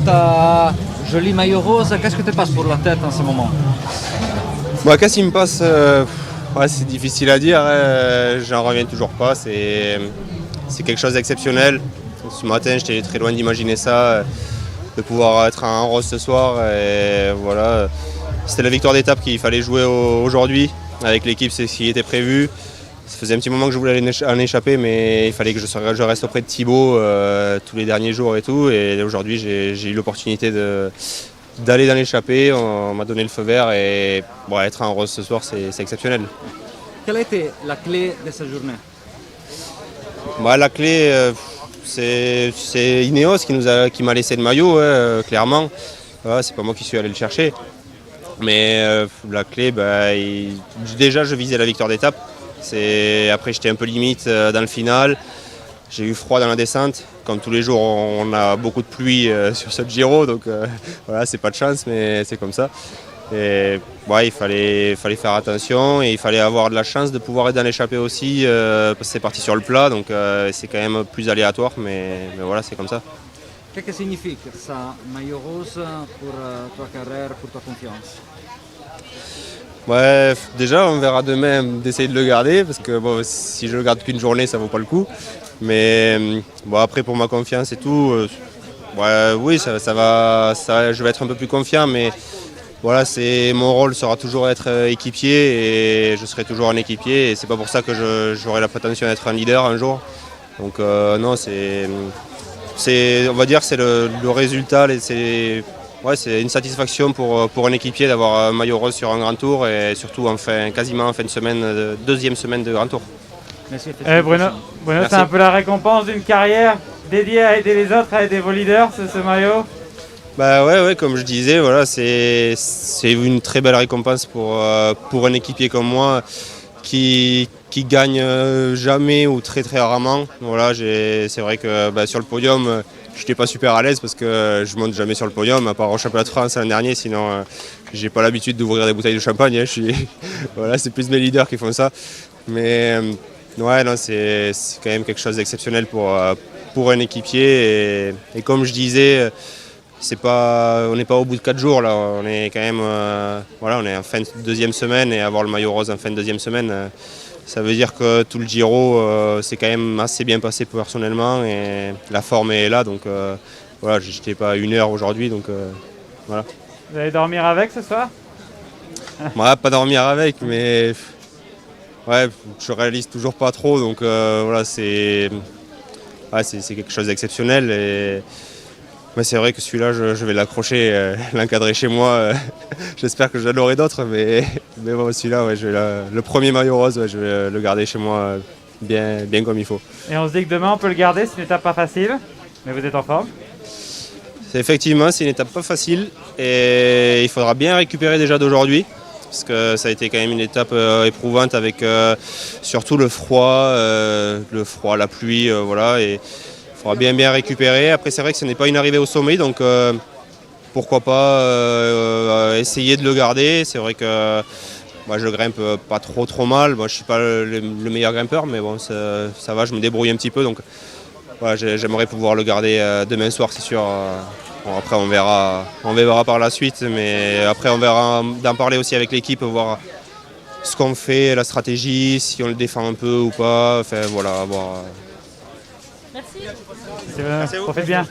ta joli maillot rose, qu'est-ce que te passe pour la tête en ce moment? Bah, qu'est-ce qui me passe ouais, c'est difficile à dire, j'en reviens toujours pas. C'est quelque chose d'exceptionnel. Ce matin, j'étais très loin d'imaginer ça, de pouvoir être en rose ce soir. Et voilà, c'était la victoire d'étape qu'il fallait jouer aujourd'hui. Avec l'équipe, c'est ce qui était prévu. Ça faisait un petit moment que je voulais en échapper, mais il fallait que je reste auprès de Thibaut tous les derniers jours et tout. Et aujourd'hui, j'ai eu l'opportunité d'aller dans l'échappée. On m'a donné le feu vert et bon, être en rose ce soir, c'est exceptionnel. Quelle a été la clé de cette journée? Bah, la clé, c'est Ineos qui m'a laissé le maillot, clairement. Voilà, c'est pas moi qui suis allé le chercher. Mais la clé, déjà je visais la victoire d'étape. Après j'étais un peu limite dans le final. J'ai eu froid dans la descente. Comme tous les jours, on a beaucoup de pluie sur ce Giro, donc voilà, c'est pas de chance, mais c'est comme ça. Et ouais, il fallait faire attention et il fallait avoir de la chance de pouvoir être dans l'échappée aussi, parce que c'est parti sur le plat, donc c'est quand même plus aléatoire, mais voilà, c'est comme ça. Qu'est-ce que signifie ça, maillot rose, pour ta carrière, pour ta confiance? Ouais, déjà, on verra demain d'essayer de le garder, parce que bon, si je le garde qu'une journée, ça vaut pas le coup. Mais bon, après, pour ma confiance et tout, ouais, oui, ça va, je vais être un peu plus confiant, mais voilà, mon rôle sera toujours être équipier et je serai toujours un équipier. Et c'est pas pour ça que j'aurai la prétention d'être un leader un jour. Donc non, on va dire, c'est le résultat. C'est une satisfaction pour un équipier d'avoir un maillot rose sur un grand tour et surtout quasiment en fin de semaine, deuxième semaine de grand tour. Merci. Bruno, c'est un peu la récompense d'une carrière dédiée à aider les autres, à aider vos leaders, ce maillot? Bah ouais, comme je disais, voilà, c'est une très belle récompense pour un équipier comme moi qui gagne jamais ou très très rarement. Voilà, c'est vrai que sur le podium, je n'étais pas super à l'aise parce que je monte jamais sur le podium, à part au championnat de France l'an dernier, sinon j'ai pas l'habitude d'ouvrir des bouteilles de champagne. Voilà, c'est plus mes leaders qui font ça. Mais ouais, non, c'est quand même quelque chose d'exceptionnel pour un équipier. Et comme je disais, on n'est pas au bout de 4 jours là, on est quand même voilà, on est en fin de deuxième semaine et avoir le maillot rose en fin de deuxième semaine, ça veut dire que tout le Giro c'est quand même assez bien passé personnellement et la forme est là, donc voilà, j'étais pas à 1 heure aujourd'hui, donc voilà. Vous allez dormir avec ce soir? Ouais, pas dormir avec, mais ouais, je réalise toujours pas trop, donc voilà, c'est quelque chose d'exceptionnel. Mais c'est vrai que celui-là, je vais l'accrocher, l'encadrer chez moi. J'espère que j'en aurai d'autres, mais bon, celui-là, ouais, le premier maillot rose, ouais, je vais le garder chez moi bien comme il faut. Et on se dit que demain, on peut le garder, c'est une étape pas facile, mais vous êtes en forme? Effectivement, c'est une étape pas facile et il faudra bien récupérer déjà d'aujourd'hui, parce que ça a été quand même une étape éprouvante avec surtout le froid, la pluie, voilà. Et il faudra bien récupérer. Après, c'est vrai que ce n'est pas une arrivée au sommet, donc pourquoi pas essayer de le garder. C'est vrai que moi, je grimpe pas trop mal. Moi, je ne suis pas le meilleur grimpeur, mais bon, ça va, je me débrouille un petit peu. Donc voilà, j'aimerais pouvoir le garder demain soir, c'est sûr. Bon, après, on verra par la suite, mais après, on verra d'en parler aussi avec l'équipe, voir ce qu'on fait, la stratégie, si on le défend un peu ou pas. Enfin, voilà, voir. Merci. Profitez bien.